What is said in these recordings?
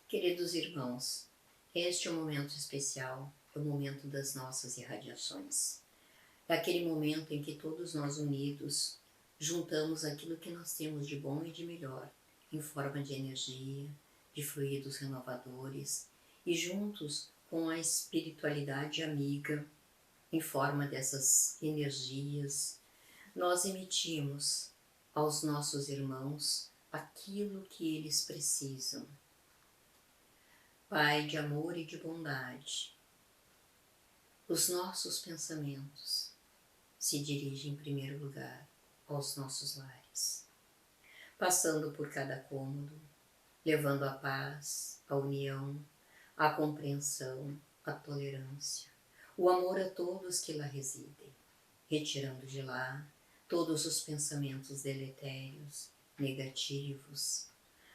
Queridos irmãos, este é um momento especial, é o momento das nossas irradiações. É aquele momento em que todos nós unidos juntamos aquilo que nós temos de bom e de melhor, em forma de energia, de fluidos renovadores, e juntos com a espiritualidade amiga, em forma dessas energias, nós emitimos aos nossos irmãos aquilo que eles precisam. Pai de amor e de bondade, os nossos pensamentos se dirigem em primeiro lugar aos nossos lares, passando por cada cômodo, levando a paz, a união, a compreensão, a tolerância, o amor a todos que lá residem, retirando de lá todos os pensamentos deletérios, negativos,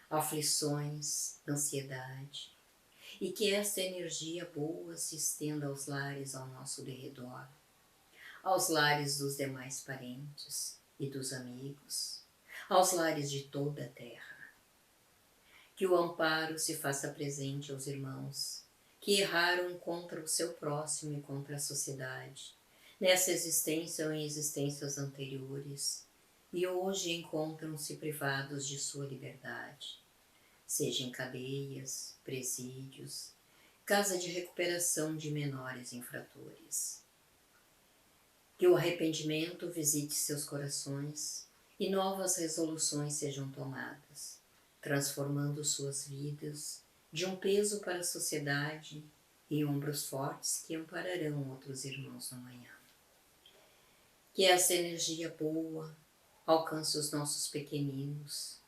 aflições, ansiedade, e que esta energia boa se estenda aos lares ao nosso derredor, aos lares dos demais parentes e dos amigos, aos lares de toda a terra. Que o amparo se faça presente aos irmãos que erraram contra o seu próximo e contra a sociedade, nessa existência ou em existências anteriores, e hoje encontram-se privados de sua liberdade, seja em cadeias, presídios, casa de recuperação de menores infratores. Que o arrependimento visite seus corações e novas resoluções sejam tomadas, transformando suas vidas de um peso para a sociedade em ombros fortes que ampararão outros irmãos no amanhã. Que essa energia boa alcance os nossos pequeninos,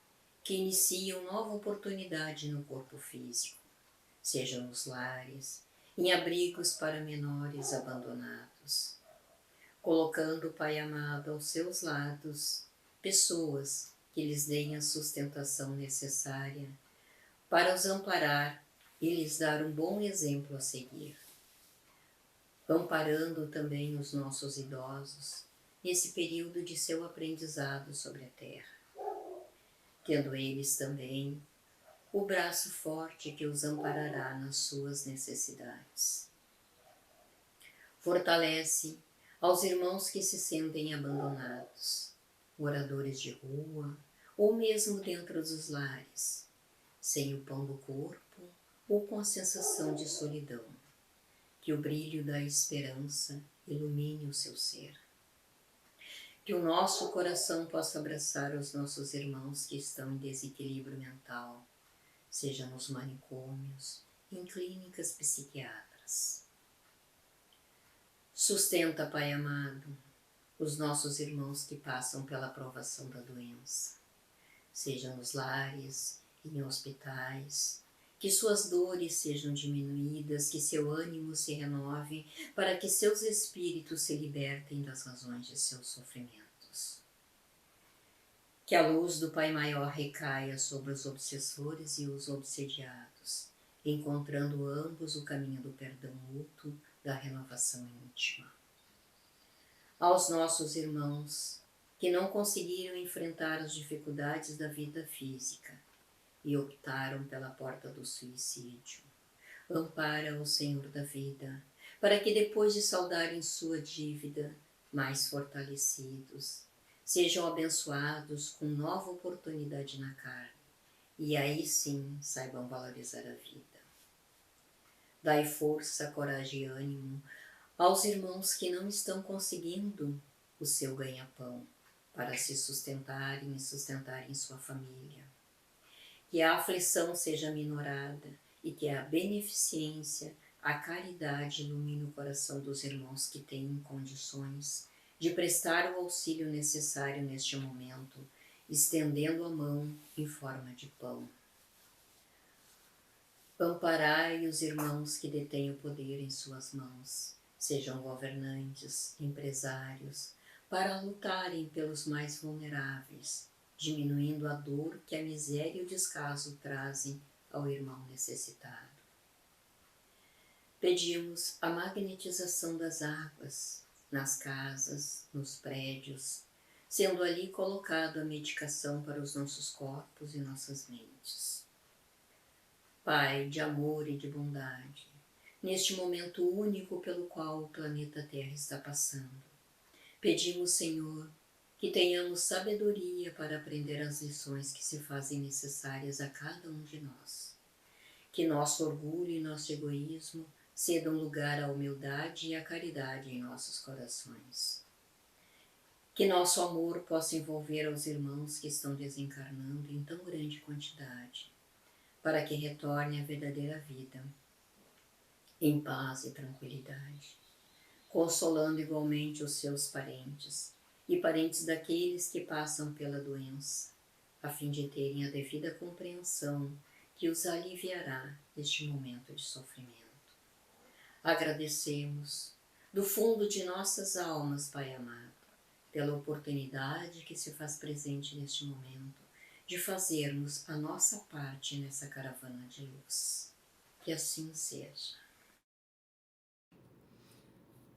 que iniciam nova oportunidade no corpo físico, seja nos lares, em abrigos para menores abandonados, colocando o Pai amado aos seus lados pessoas que lhes deem a sustentação necessária para os amparar e lhes dar um bom exemplo a seguir, amparando também os nossos idosos nesse período de seu aprendizado sobre a terra, tendo eles também o braço forte que os amparará nas suas necessidades. Fortalece aos irmãos que se sentem abandonados, moradores de rua ou mesmo dentro dos lares, sem o pão do corpo ou com a sensação de solidão. Que o brilho da esperança ilumine o seu ser. Que o nosso coração possa abraçar os nossos irmãos que estão em desequilíbrio mental, seja nos manicômios, em clínicas psiquiátricas. Sustenta, Pai amado, os nossos irmãos que passam pela provação da doença, seja nos lares, em hospitais, que suas dores sejam diminuídas, que seu ânimo se renove, para que seus espíritos se libertem das razões de seus sofrimentos. Que a luz do Pai Maior recaia sobre os obsessores e os obsediados, encontrando ambos o caminho do perdão mútuo, da renovação íntima. Aos nossos irmãos que não conseguiram enfrentar as dificuldades da vida física e optaram pela porta do suicídio, ampara o Senhor da vida, para que depois de saldarem sua dívida, mais fortalecidos, sejam abençoados com nova oportunidade na carne, e aí sim saibam valorizar a vida. Dai força, coragem e ânimo aos irmãos que não estão conseguindo o seu ganha-pão para se sustentarem e sustentarem sua família. Que a aflição seja minorada e que a beneficência, a caridade ilumine o coração dos irmãos que têm condições de prestar o auxílio necessário neste momento, estendendo a mão em forma de pão. Amparai os irmãos que detêm o poder em suas mãos, sejam governantes, empresários, para lutarem pelos mais vulneráveis, diminuindo a dor que a miséria e o descaso trazem ao irmão necessitado. Pedimos a magnetização das águas nas casas, nos prédios, sendo ali colocado a medicação para os nossos corpos e nossas mentes. Pai de amor e de bondade, neste momento único pelo qual o planeta Terra está passando, pedimos, Senhor, que tenhamos sabedoria para aprender as lições que se fazem necessárias a cada um de nós. Que nosso orgulho e nosso egoísmo cedam lugar à humildade e à caridade em nossos corações. Que nosso amor possa envolver aos irmãos que estão desencarnando em tão grande quantidade, para que retorne à verdadeira vida, em paz e tranquilidade, consolando igualmente os seus parentes e parentes daqueles que passam pela doença, a fim de terem a devida compreensão que os aliviará neste momento de sofrimento. Agradecemos, do fundo de nossas almas, Pai amado, pela oportunidade que se faz presente neste momento de fazermos a nossa parte nessa caravana de luz. Que assim seja.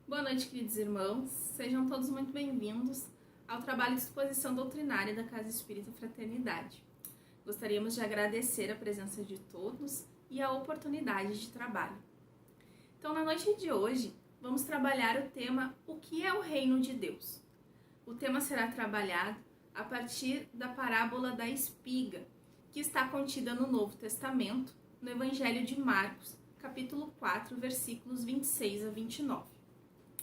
Boa noite, queridos irmãos. Sejam todos muito bem-vindos ao trabalho de exposição doutrinária da Casa Espírita Fraternidade. Gostaríamos de agradecer a presença de todos e a oportunidade de trabalho. Então, na noite de hoje, vamos trabalhar o tema O que é o Reino de Deus? O tema será trabalhado a partir da parábola da espiga, que está contida no Novo Testamento, no Evangelho de Marcos, capítulo 4, versículos 26 a 29.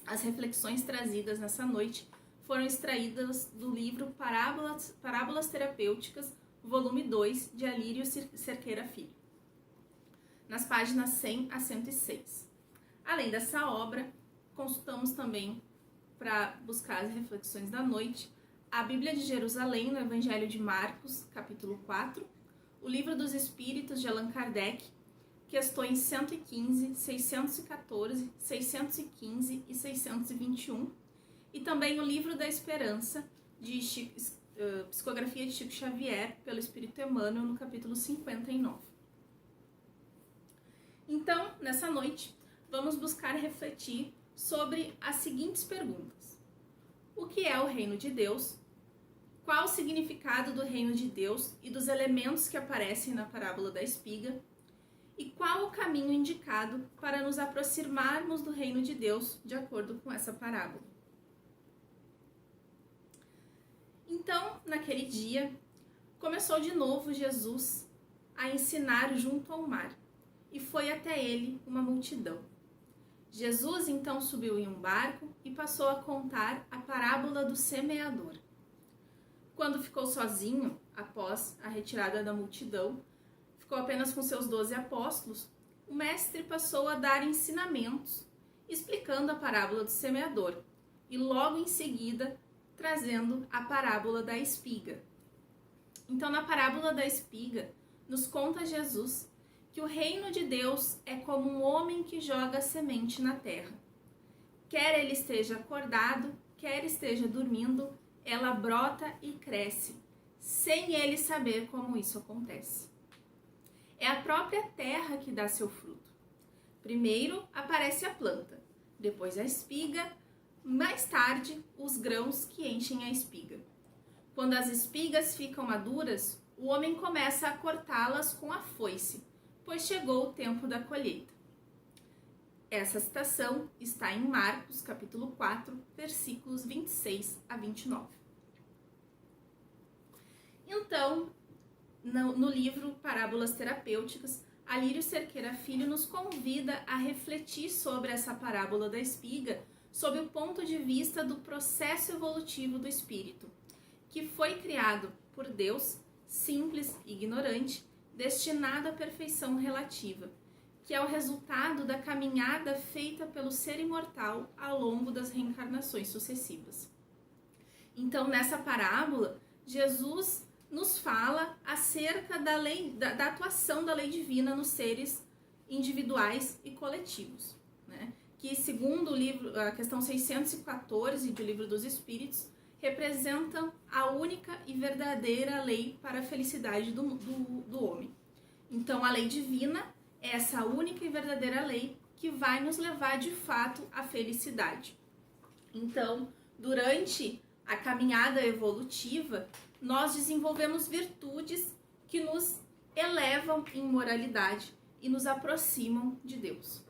As reflexões trazidas nessa noite foram extraídas do livro Parábolas Terapêuticas, volume 2, de Alírio Cerqueira Filho, nas páginas 100 a 106. Além dessa obra, consultamos também, para buscar as reflexões da noite, a Bíblia de Jerusalém, no Evangelho de Marcos, capítulo 4, o Livro dos Espíritos, de Allan Kardec, questões 115, 614, 615 e 621, e também o Livro da Esperança, de Psicografia de Chico Xavier, pelo Espírito Emmanuel, no capítulo 59. Então, nessa noite, vamos buscar refletir sobre as seguintes perguntas. O que é o Reino de Deus? Qual o significado do Reino de Deus e dos elementos que aparecem na parábola da espiga? E qual o caminho indicado para nos aproximarmos do Reino de Deus de acordo com essa parábola? Então, naquele dia, começou de novo Jesus a ensinar junto ao mar, e foi até ele uma multidão. Jesus então subiu em um barco e passou a contar a parábola do semeador. Quando ficou sozinho, após a retirada da multidão, ficou apenas com seus 12 apóstolos, o mestre passou a dar ensinamentos, explicando a parábola do semeador, e logo em seguida trazendo a parábola da espiga. Então, na parábola da espiga, nos conta Jesus que o reino de Deus é como um homem que joga semente na terra. Quer ele esteja acordado, quer esteja dormindo, ela brota e cresce, sem ele saber como isso acontece. É a própria terra que dá seu fruto. Primeiro aparece a planta, depois a espiga, mais tarde os grãos que enchem a espiga. Quando as espigas ficam maduras, o homem começa a cortá-las com a foice, pois chegou o tempo da colheita. Essa citação está em Marcos, capítulo 4, versículos 26 a 29. Então, no livro Parábolas Terapêuticas, Alírio Cerqueira Filho nos convida a refletir sobre essa parábola da espiga sob o ponto de vista do processo evolutivo do espírito, que foi criado por Deus, simples e ignorante, destinado à perfeição relativa, que é o resultado da caminhada feita pelo ser imortal ao longo das reencarnações sucessivas. Então, nessa parábola, Jesus nos fala acerca da lei, da atuação da lei divina nos seres individuais e coletivos, né? Que, segundo o livro, a questão 614 do Livro dos Espíritos, representam a única e verdadeira lei para a felicidade do homem. Então, a lei divina é essa única e verdadeira lei que vai nos levar, de fato, à felicidade. Então, durante a caminhada evolutiva, nós desenvolvemos virtudes que nos elevam em moralidade e nos aproximam de Deus.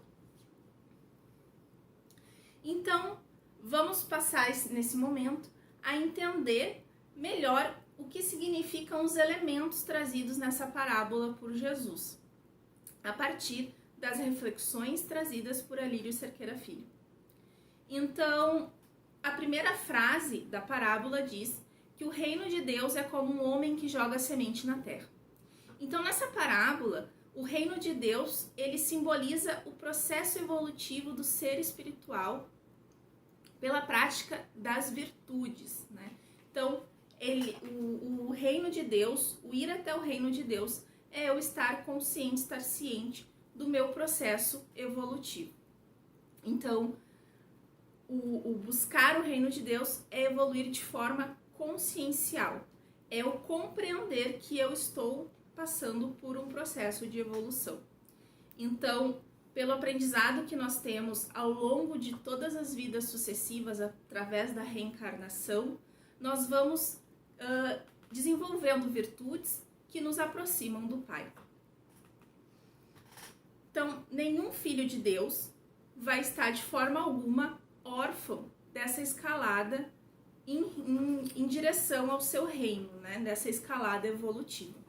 Então, vamos passar nesse momento a entender melhor o que significam os elementos trazidos nessa parábola por Jesus, a partir das reflexões trazidas por Alírio Cerqueira Filho. Então, a primeira frase da parábola diz que o reino de Deus é como um homem que joga semente na terra. Então, nessa parábola, o reino de Deus, ele simboliza o processo evolutivo do ser espiritual pela prática das virtudes, né? Então, o reino de Deus, o ir até o reino de Deus, é eu estar consciente, estar ciente do meu processo evolutivo. Então, o buscar o reino de Deus é evoluir de forma consciencial, é eu compreender que eu estou passando por um processo de evolução. Então, pelo aprendizado que nós temos ao longo de todas as vidas sucessivas, através da reencarnação, nós vamos desenvolvendo virtudes que nos aproximam do Pai. Então, nenhum filho de Deus vai estar de forma alguma órfão dessa escalada em direção ao seu reino, né? Dessa escalada evolutiva.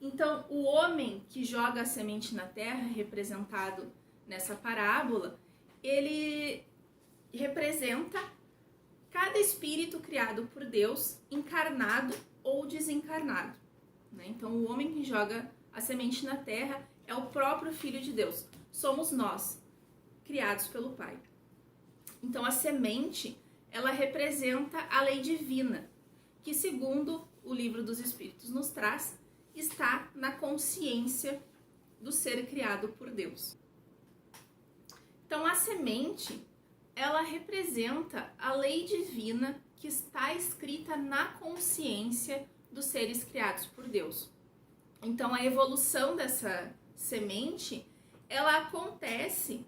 Então, o homem que joga a semente na terra, representado nessa parábola, ele representa cada espírito criado por Deus, encarnado ou desencarnado, né? Então, o homem que joga a semente na terra é o próprio Filho de Deus. Somos nós, criados pelo Pai. Então, a semente, ela representa a lei divina, que, segundo o Livro dos Espíritos nos traz, está na consciência do ser criado por Deus. Então, a semente, ela representa a lei divina que está escrita na consciência dos seres criados por Deus. Então, a evolução dessa semente, ela acontece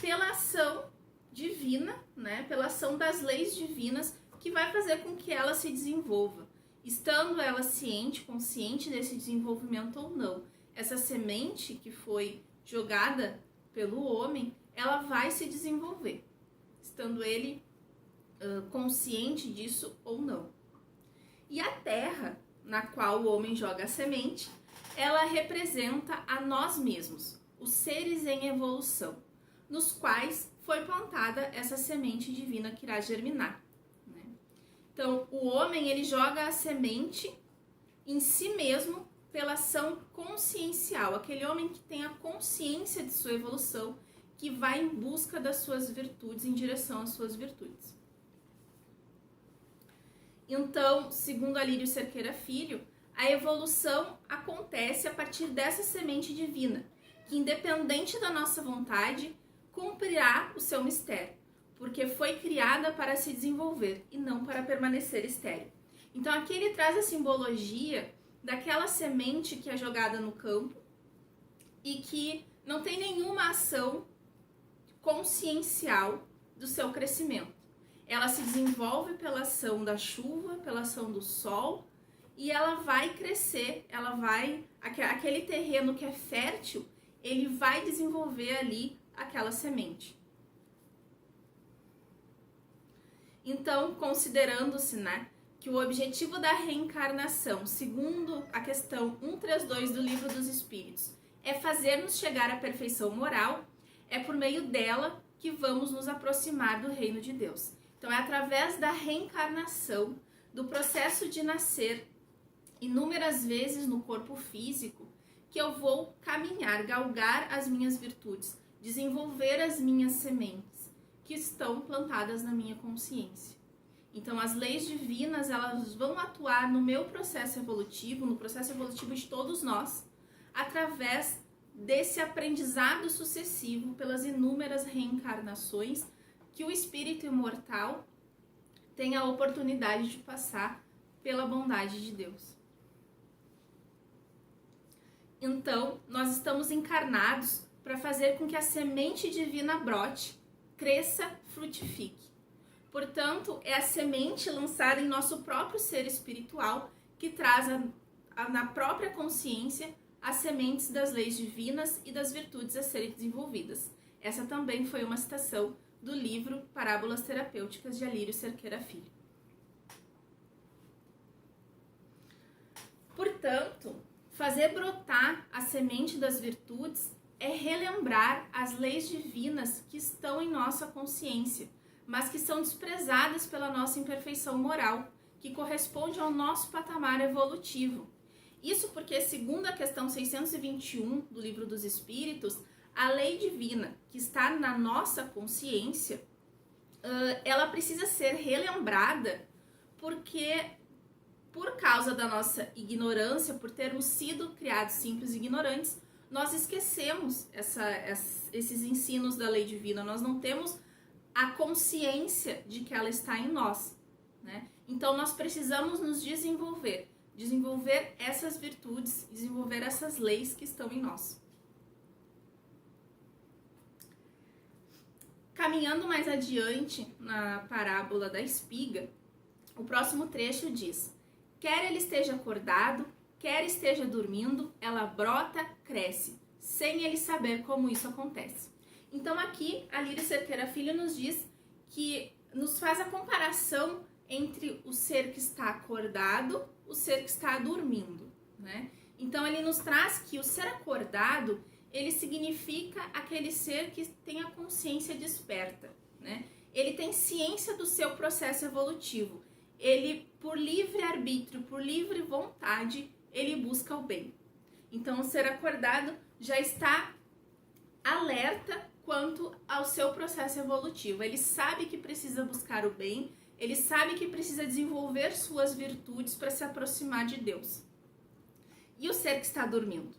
pela ação divina, né? Pela ação das leis divinas, que vai fazer com que ela se desenvolva. Estando ela ciente, consciente desse desenvolvimento ou não, essa semente que foi jogada pelo homem, ela vai se desenvolver, estando ele consciente disso ou não. E a terra, na qual o homem joga a semente, ela representa a nós mesmos, os seres em evolução, nos quais foi plantada essa semente divina que irá germinar. Então, o homem, ele joga a semente em si mesmo pela ação consciencial, aquele homem que tem a consciência de sua evolução, que vai em busca das suas virtudes, em direção às suas virtudes. Então, segundo Alírio Cerqueira Filho, a evolução acontece a partir dessa semente divina, que, independente da nossa vontade, cumprirá o seu mistério, porque foi criada para se desenvolver e não para permanecer estéril. Então, aqui ele traz a simbologia daquela semente que é jogada no campo e que não tem nenhuma ação consciencial do seu crescimento. Ela se desenvolve pela ação da chuva, pela ação do sol, e ela vai crescer, aquele terreno que é fértil, ele vai desenvolver ali aquela semente. Então, considerando-se, né, que o objetivo da reencarnação, segundo a questão 132 do Livro dos Espíritos, é fazer-nos chegar à perfeição moral, é por meio dela que vamos nos aproximar do reino de Deus. Então, é através da reencarnação, do processo de nascer inúmeras vezes no corpo físico, que eu vou caminhar, galgar as minhas virtudes, desenvolver as minhas sementes que estão plantadas na minha consciência. Então, as leis divinas, elas vão atuar no meu processo evolutivo, no processo evolutivo de todos nós, através desse aprendizado sucessivo pelas inúmeras reencarnações que o espírito imortal tem a oportunidade de passar pela bondade de Deus. Então, nós estamos encarnados para fazer com que a semente divina brote, cresça, frutifique. Portanto, é a semente lançada em nosso próprio ser espiritual que traz na própria consciência as sementes das leis divinas e das virtudes a serem desenvolvidas. Essa também foi uma citação do livro Parábolas Terapêuticas de Alírio Cerqueira Filho. Portanto, fazer brotar a semente das virtudes é relembrar as leis divinas que estão em nossa consciência, mas que são desprezadas pela nossa imperfeição moral, que corresponde ao nosso patamar evolutivo. Isso porque, segundo a questão 621 do Livro dos Espíritos, a lei divina que está na nossa consciência, ela precisa ser relembrada porque, por causa da nossa ignorância, por termos sido criados simples e ignorantes, nós esquecemos esses ensinos da lei divina, nós não temos a consciência de que ela está em nós, né? Então nós precisamos nos desenvolver essas virtudes, desenvolver essas leis que estão em nós. Caminhando mais adiante na parábola da espiga, o próximo trecho diz: quer ele esteja acordado, quer esteja dormindo, ela brota, cresce, sem ele saber como isso acontece. Então aqui, Alírio Cerqueira Filho nos diz que nos faz a comparação entre o ser que está acordado, o ser que está dormindo, né? Então ele nos traz que o ser acordado, ele significa aquele ser que tem a consciência desperta, né? Ele tem ciência do seu processo evolutivo. Ele, por livre arbítrio, por livre vontade, ele busca o bem. Então o ser acordado já está alerta quanto ao seu processo evolutivo. Ele sabe que precisa buscar o bem, ele sabe que precisa desenvolver suas virtudes para se aproximar de Deus. E o ser que está dormindo?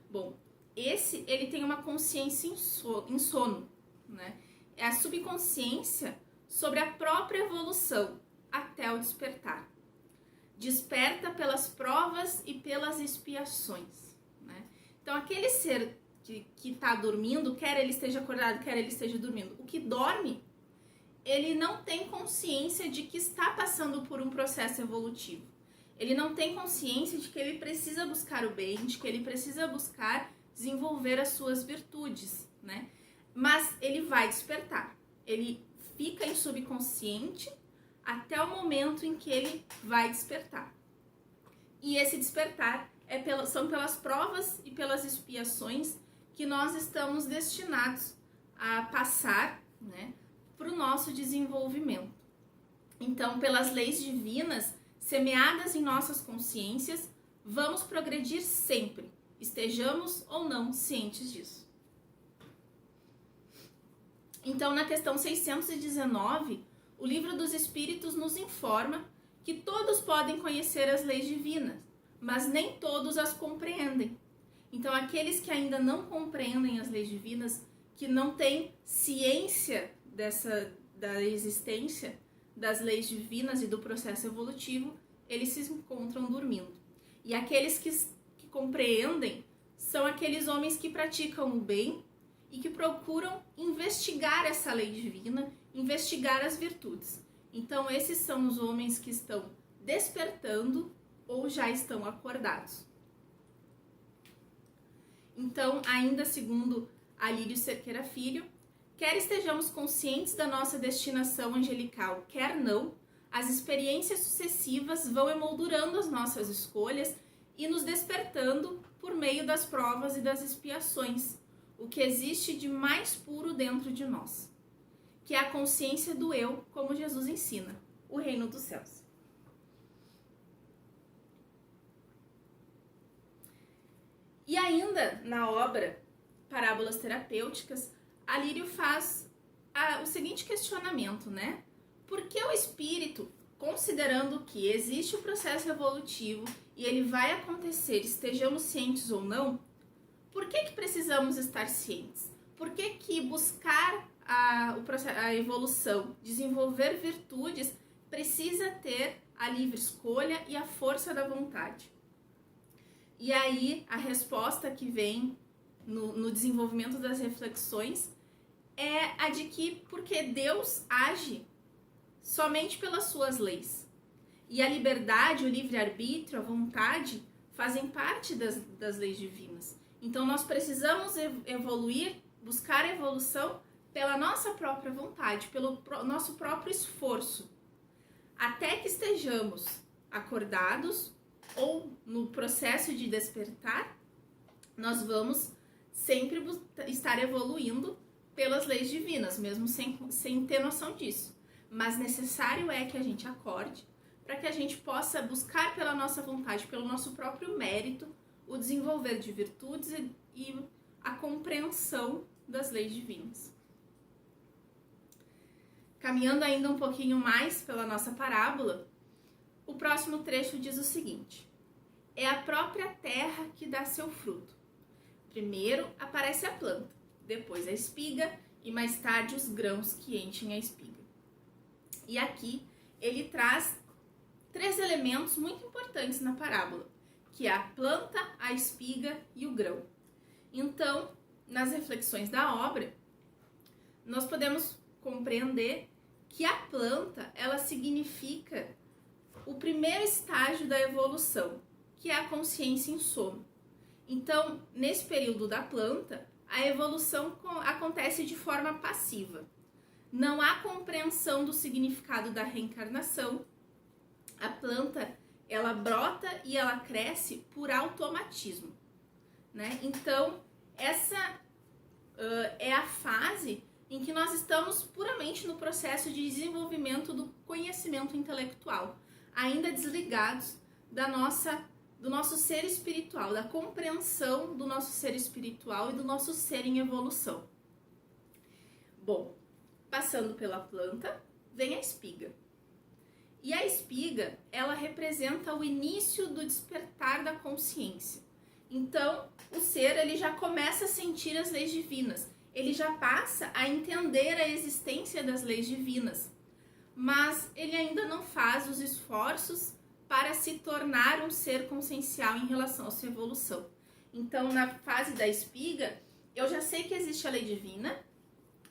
Bom, ele tem uma consciência em sono, né? É a subconsciência sobre a própria evolução até o despertar. Desperta pelas provas e pelas expiações, né? Então aquele ser que está dormindo, quer ele esteja acordado, quer ele esteja dormindo, o que dorme, ele não tem consciência de que está passando por um processo evolutivo. Ele não tem consciência de que ele precisa buscar o bem, de que ele precisa buscar desenvolver as suas virtudes, né? Mas ele vai despertar. Ele fica em subconsciente até o momento em que ele vai despertar. E esse despertar são pelas provas e pelas expiações que nós estamos destinados a passar, né, para o nosso desenvolvimento. Então, pelas leis divinas semeadas em nossas consciências, vamos progredir sempre, estejamos ou não cientes disso. Então, na questão 619, o Livro dos Espíritos nos informa que todos podem conhecer as leis divinas, mas nem todos as compreendem. Então, aqueles que ainda não compreendem as leis divinas, que não têm ciência da existência das leis divinas e do processo evolutivo, eles se encontram dormindo. E aqueles que compreendem são aqueles homens que praticam o bem e que procuram investigar essa lei divina, investigar as virtudes. Então, esses são os homens que estão despertando ou já estão acordados. Então, ainda segundo Alírio Cerqueira Filho, quer estejamos conscientes da nossa destinação angelical, quer não, as experiências sucessivas vão emoldurando as nossas escolhas e nos despertando por meio das provas e das expiações, o que existe de mais puro dentro de nós, que é a consciência do eu, como Jesus ensina, o reino dos céus. E ainda na obra Parábolas Terapêuticas, Alírio faz o seguinte questionamento, né? Por que o espírito, considerando que existe o processo evolutivo e ele vai acontecer, estejamos cientes ou não, por que precisamos estar cientes? Por que buscar a evolução, desenvolver virtudes, precisa ter a livre escolha e a força da vontade? E aí a resposta que vem no desenvolvimento das reflexões é a de que porque Deus age somente pelas suas leis. E a liberdade, o livre-arbítrio, a vontade, fazem parte das leis divinas. Então nós precisamos evoluir, buscar a evolução pela nossa própria vontade, pelo nosso próprio esforço. Até que estejamos acordados ou no processo de despertar, nós vamos sempre estar evoluindo pelas leis divinas, mesmo sem ter noção disso. Mas necessário é que a gente acorde para que a gente possa buscar pela nossa vontade, pelo nosso próprio mérito, o desenvolver de virtudes e a compreensão das leis divinas. Caminhando ainda um pouquinho mais pela nossa parábola, o próximo trecho diz o seguinte: é a própria terra que dá seu fruto. Primeiro aparece a planta, depois a espiga e mais tarde os grãos que enchem a espiga. E aqui ele traz 3 elementos muito importantes na parábola, que é a planta, a espiga e o grão. Então, nas reflexões da obra, nós podemos compreender que a planta, ela significa o primeiro estágio da evolução, que é a consciência em sono. Então, nesse período da planta, a evolução acontece de forma passiva. Não há compreensão do significado da reencarnação. A planta, ela brota e ela cresce por automatismo, né? Então, essa é a fase em que nós estamos puramente no processo de desenvolvimento do conhecimento intelectual, ainda desligados do nosso ser espiritual, da compreensão do nosso ser espiritual e do nosso ser em evolução. Bom, passando pela planta, vem a espiga. E a espiga, ela representa o início do despertar da consciência. Então, o ser, ele já começa a sentir as leis divinas, ele já passa a entender a existência das leis divinas, mas ele ainda não faz os esforços para se tornar um ser consciencial em relação à sua evolução. Então, na fase da espiga, eu já sei que existe a lei divina,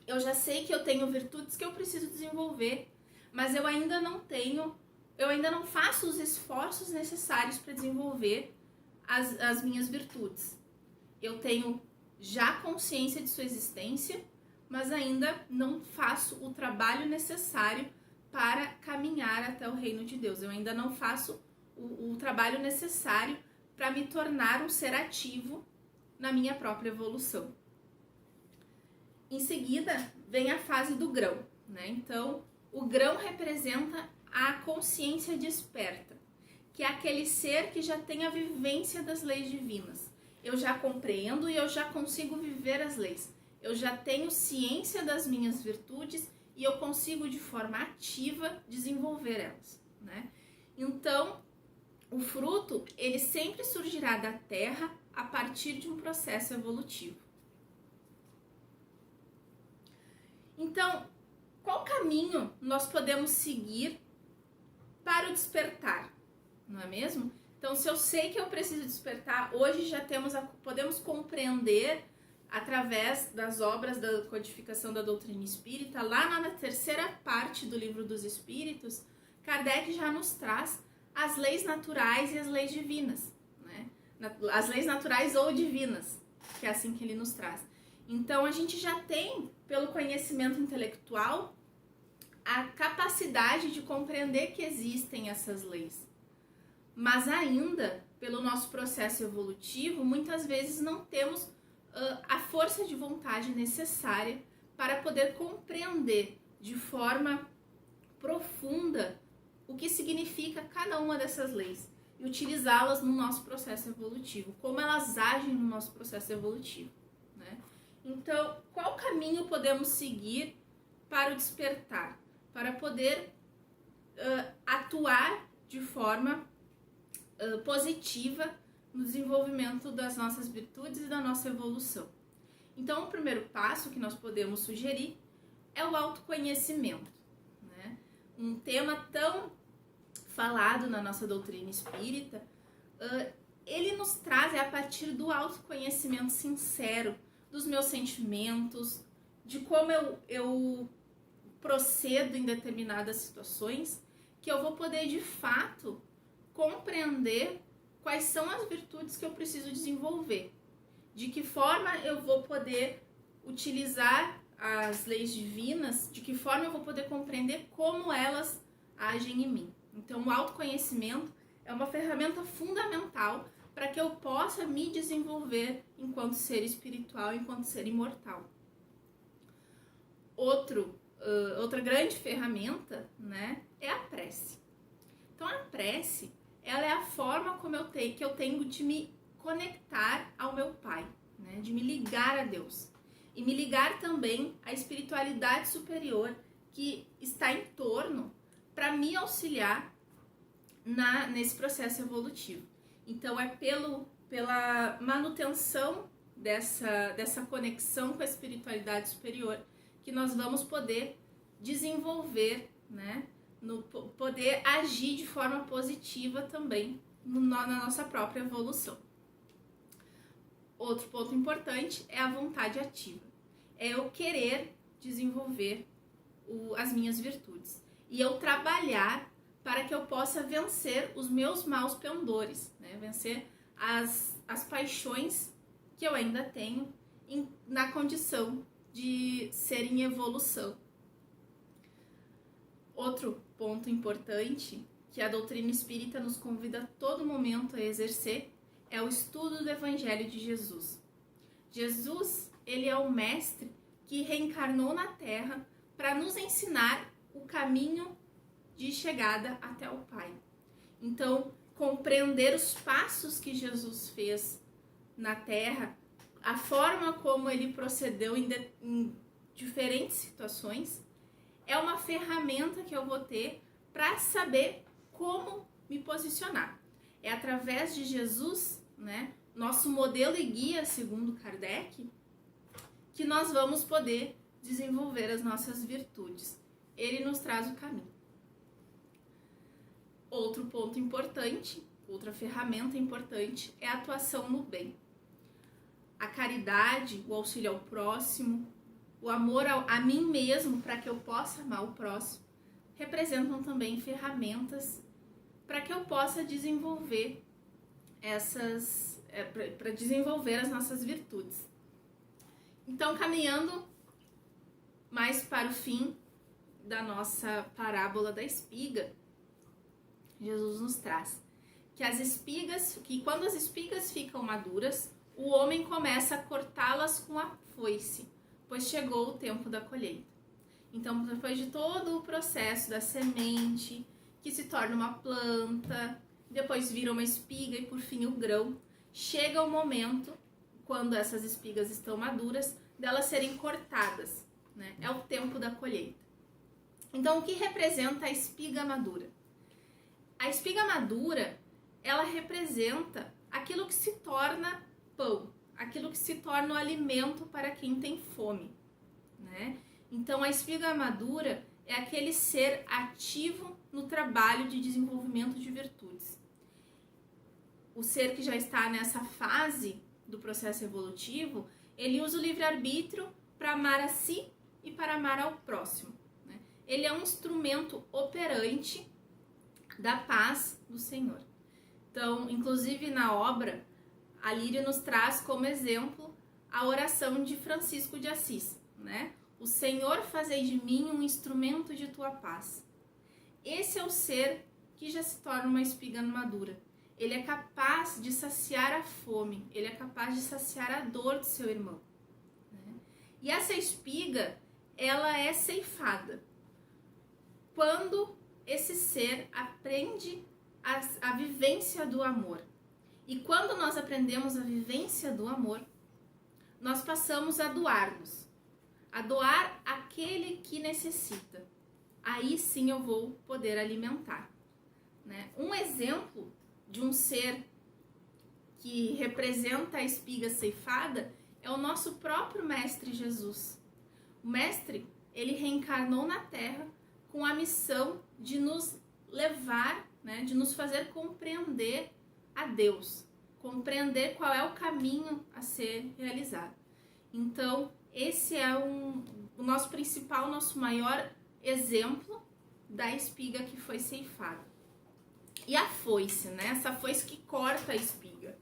eu já sei que eu tenho virtudes que eu preciso desenvolver, mas eu ainda não faço os esforços necessários para desenvolver as minhas virtudes. Eu tenho já consciência de sua existência, mas ainda não faço o trabalho necessário para caminhar até o reino de Deus. Eu ainda não faço o trabalho necessário para me tornar um ser ativo na minha própria evolução. Em seguida, vem a fase do grão, né? Então, o grão representa a consciência desperta, que é aquele ser que já tem a vivência das leis divinas. Eu já compreendo e eu já consigo viver as leis. Eu já tenho ciência das minhas virtudes e eu consigo de forma ativa desenvolver elas, né? Então, o fruto, ele sempre surgirá da terra a partir de um processo evolutivo. Então, qual caminho nós podemos seguir para o despertar, não é mesmo? Então, se eu sei que eu preciso despertar, hoje já podemos compreender através das obras da codificação da doutrina espírita, lá na terceira parte do Livro dos Espíritos, Kardec já nos traz as leis naturais e as leis divinas, né? As leis naturais ou divinas, que é assim que ele nos traz. Então, a gente já tem, pelo conhecimento intelectual, a capacidade de compreender que existem essas leis. Mas ainda, pelo nosso processo evolutivo, muitas vezes não temos a força de vontade necessária para poder compreender de forma profunda o que significa cada uma dessas leis e utilizá-las no nosso processo evolutivo, como elas agem no nosso processo evolutivo, né? Então, qual caminho podemos seguir para o despertar, para poder atuar de forma positiva no desenvolvimento das nossas virtudes e da nossa evolução? Então, o primeiro passo que nós podemos sugerir é o autoconhecimento, né? Um tema tão falado na nossa doutrina espírita, ele nos traz a partir do autoconhecimento sincero dos meus sentimentos, de como eu procedo em determinadas situações, que eu vou poder de fato compreender quais são as virtudes que eu preciso desenvolver, de que forma eu vou poder utilizar as leis divinas, de que forma eu vou poder compreender como elas agem em mim. Então, o autoconhecimento é uma ferramenta fundamental para que eu possa me desenvolver enquanto ser espiritual, enquanto ser imortal. Outra grande ferramenta, né, é a prece. Então, a prece, ela é a forma que eu tenho de me conectar ao meu Pai, né, de me ligar a Deus. E me ligar também à espiritualidade superior que está em torno para me auxiliar nesse processo evolutivo. Então, é pela manutenção dessa conexão com a espiritualidade superior que nós vamos poder desenvolver, né, poder agir de forma positiva também na nossa própria evolução. Outro ponto importante é a vontade ativa. É eu querer desenvolver as minhas virtudes. E eu trabalhar para que eu possa vencer os meus maus pendores, né? Vencer as paixões que eu ainda tenho na condição de ser em evolução. Outro ponto importante que a doutrina espírita nos convida a todo momento a exercer é o estudo do Evangelho de Jesus. Jesus, ele é o mestre que reencarnou na Terra para nos ensinar o caminho de chegada até o Pai. Então, compreender os passos que Jesus fez na Terra, a forma como ele procedeu em diferentes situações, é uma ferramenta que eu vou ter para saber como me posicionar. É através de Jesus, né, nosso modelo e guia, segundo Kardec, que nós vamos poder desenvolver as nossas virtudes. Ele nos traz o caminho. Outro ponto importante, outra ferramenta importante é a atuação no bem. A caridade, o auxílio ao próximo, o amor a mim mesmo para que eu possa amar o próximo, representam também ferramentas para que eu possa desenvolver para desenvolver as nossas virtudes. Então, caminhando mais para o fim da nossa parábola da espiga, Jesus nos traz que quando as espigas ficam maduras, o homem começa a cortá-las com a foice, pois chegou o tempo da colheita. Então, depois de todo o processo da semente, que se torna uma planta, depois vira uma espiga e por fim o grão, chega o momento, quando essas espigas estão maduras, delas serem cortadas, né? É o tempo da colheita. Então, o que representa a espiga madura? A espiga madura, ela representa aquilo que se torna pão, aquilo que se torna o alimento para quem tem fome, né? Então, a espiga madura é aquele ser ativo no trabalho de desenvolvimento de virtudes. O ser que já está nessa fase do processo evolutivo, ele usa o livre-arbítrio para amar a si e para amar ao próximo, né? Ele é um instrumento operante da paz do Senhor. Então, inclusive na obra, a Lírio nos traz como exemplo a oração de Francisco de Assis, né? O Senhor, fazei de mim um instrumento de tua paz. Esse é o ser que já se torna uma espiga madura. Ele é capaz de saciar a fome, ele é capaz de saciar a dor do seu irmão, né? E essa espiga, ela é ceifada quando esse ser aprende a vivência do amor. E quando nós aprendemos a vivência do amor, nós passamos a doar-nos, a doar aquele que necessita. Aí sim eu vou poder alimentar, né? Um exemplo de um ser que representa a espiga ceifada é o nosso próprio Mestre Jesus. O Mestre, ele reencarnou na Terra com a missão de nos levar, né, de nos fazer compreender a Deus, compreender qual é o caminho a ser realizado. Então, esse é o nosso principal, nosso maior exemplo da espiga que foi ceifada. E a foice, né? Essa foice que corta a espiga,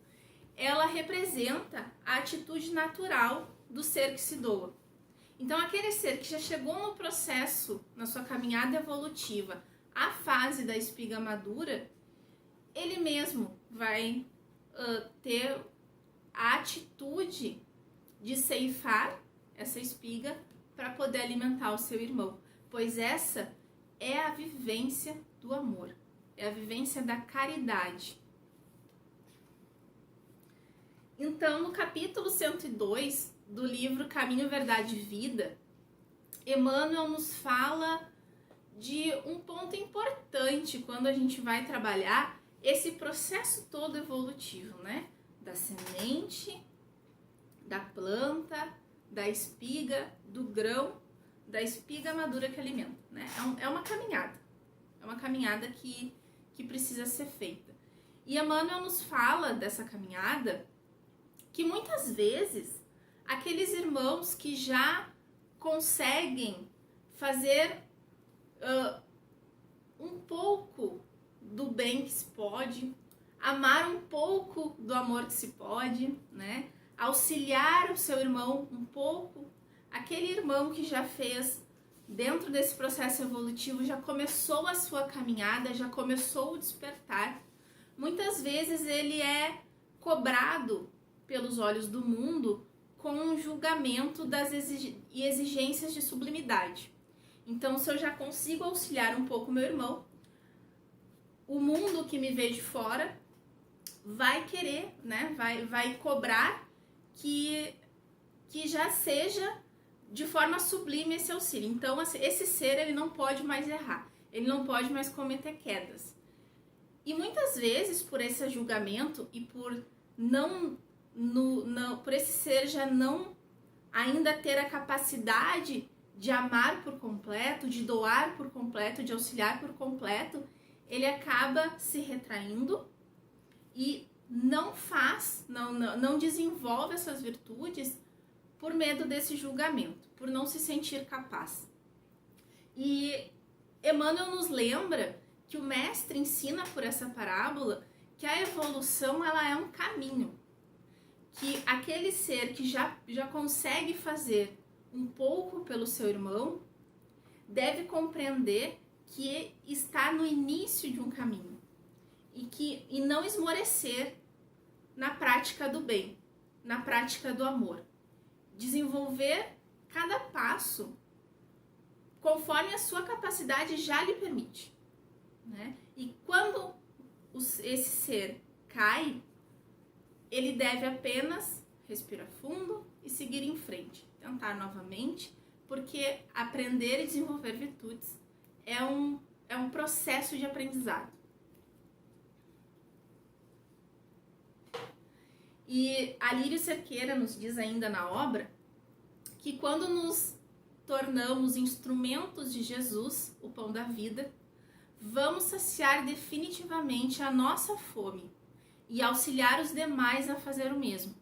ela representa a atitude natural do ser que se doa. Então, aquele ser que já chegou no processo, na sua caminhada evolutiva, a fase da espiga madura, ele mesmo vai ter a atitude de ceifar essa espiga para poder alimentar o seu irmão, pois essa é a vivência do amor, é a vivência da caridade. Então, no capítulo 102 do livro Caminho, Verdade e Vida, Emmanuel nos fala de um ponto importante quando a gente vai trabalhar esse processo todo evolutivo, né? Da semente, da planta, da espiga, do grão, da espiga madura que alimenta, né? É uma caminhada que precisa ser feita. E Emmanuel nos fala dessa caminhada que muitas vezes aqueles irmãos que já conseguem fazer um pouco do bem que se pode, amar um pouco do amor que se pode, né? Auxiliar o seu irmão um pouco, aquele irmão que já fez dentro desse processo evolutivo, já começou a sua caminhada, já começou o despertar. Muitas vezes ele é cobrado pelos olhos do mundo com um julgamento das exigências de sublimidade. Então, se eu já consigo auxiliar um pouco meu irmão, o mundo que me vê de fora vai querer, né? Vai cobrar que já seja de forma sublime esse auxílio. Então, esse ser, ele não pode mais errar, ele não pode mais cometer quedas. E muitas vezes, por esse julgamento e por por esse ser já não ainda ter a capacidade de amar por completo, de doar por completo, de auxiliar por completo, ele acaba se retraindo e não desenvolve essas virtudes por medo desse julgamento, por não se sentir capaz. E Emmanuel nos lembra que o mestre ensina por essa parábola que a evolução, ela é um caminho, que aquele ser que já consegue fazer um pouco pelo seu irmão deve compreender que está no início de um caminho e não esmorecer na prática do bem, na prática do amor. Desenvolver cada passo conforme a sua capacidade já lhe permite, né? E quando esse ser cai, ele deve apenas respirar fundo e seguir em frente, tentar novamente, porque aprender e desenvolver virtudes é um processo de aprendizado. E Alírio Cerqueira nos diz ainda na obra que quando nos tornamos instrumentos de Jesus, o pão da vida, vamos saciar definitivamente a nossa fome e auxiliar os demais a fazer o mesmo,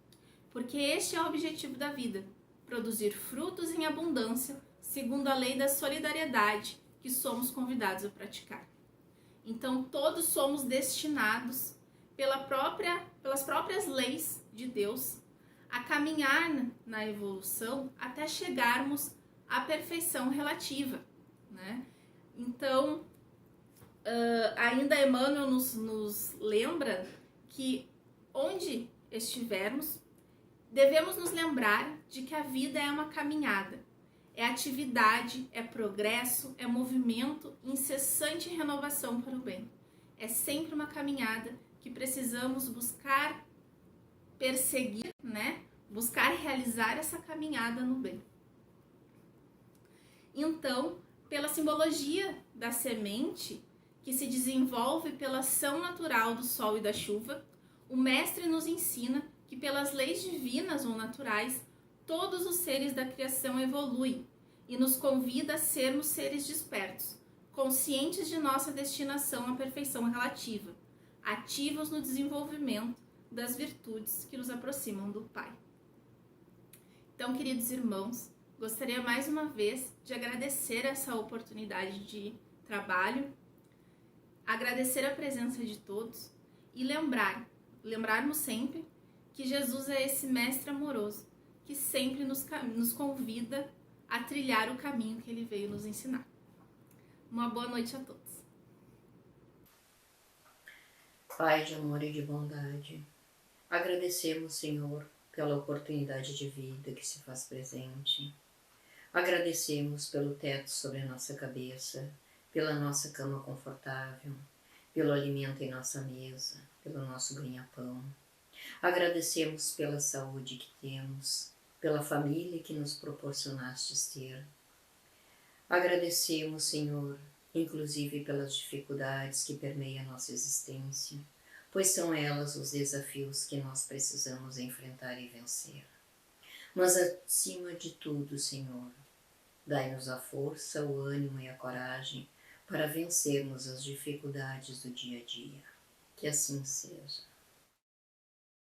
porque este é o objetivo da vida, produzir frutos em abundância, segundo a lei da solidariedade que somos convidados a praticar. Então, todos somos destinados pelas próprias leis de Deus a caminhar na evolução até chegarmos à perfeição relativa, né? Então, ainda Emmanuel nos lembra que onde estivermos, devemos nos lembrar de que a vida é uma caminhada, é atividade, é progresso, é movimento, incessante renovação para o bem. É sempre uma caminhada que precisamos buscar perseguir, né? Buscar realizar essa caminhada no bem. Então, pela simbologia da semente, que se desenvolve pela ação natural do sol e da chuva, o mestre nos ensina que pelas leis divinas ou naturais, todos os seres da criação evoluem e nos convida a sermos seres despertos, conscientes de nossa destinação à perfeição relativa, ativos no desenvolvimento das virtudes que nos aproximam do Pai. Então, queridos irmãos, gostaria mais uma vez de agradecer essa oportunidade de trabalho, agradecer a presença de todos e lembrarmos sempre que Jesus é esse mestre amoroso que sempre nos convida a trilhar o caminho que ele veio nos ensinar. Uma boa noite a todos. Pai de amor e de bondade, agradecemos, Senhor, pela oportunidade de vida que se faz presente. Agradecemos pelo teto sobre a nossa cabeça, pela nossa cama confortável, pelo alimento em nossa mesa, pelo nosso ganha-pão. Agradecemos pela saúde que temos, pela família que nos proporcionastes ter. Agradecemos, Senhor, inclusive pelas dificuldades que permeiam a nossa existência, pois são elas os desafios que nós precisamos enfrentar e vencer. Mas acima de tudo, Senhor, dai-nos a força, o ânimo e a coragem para vencermos as dificuldades do dia a dia. Que assim seja.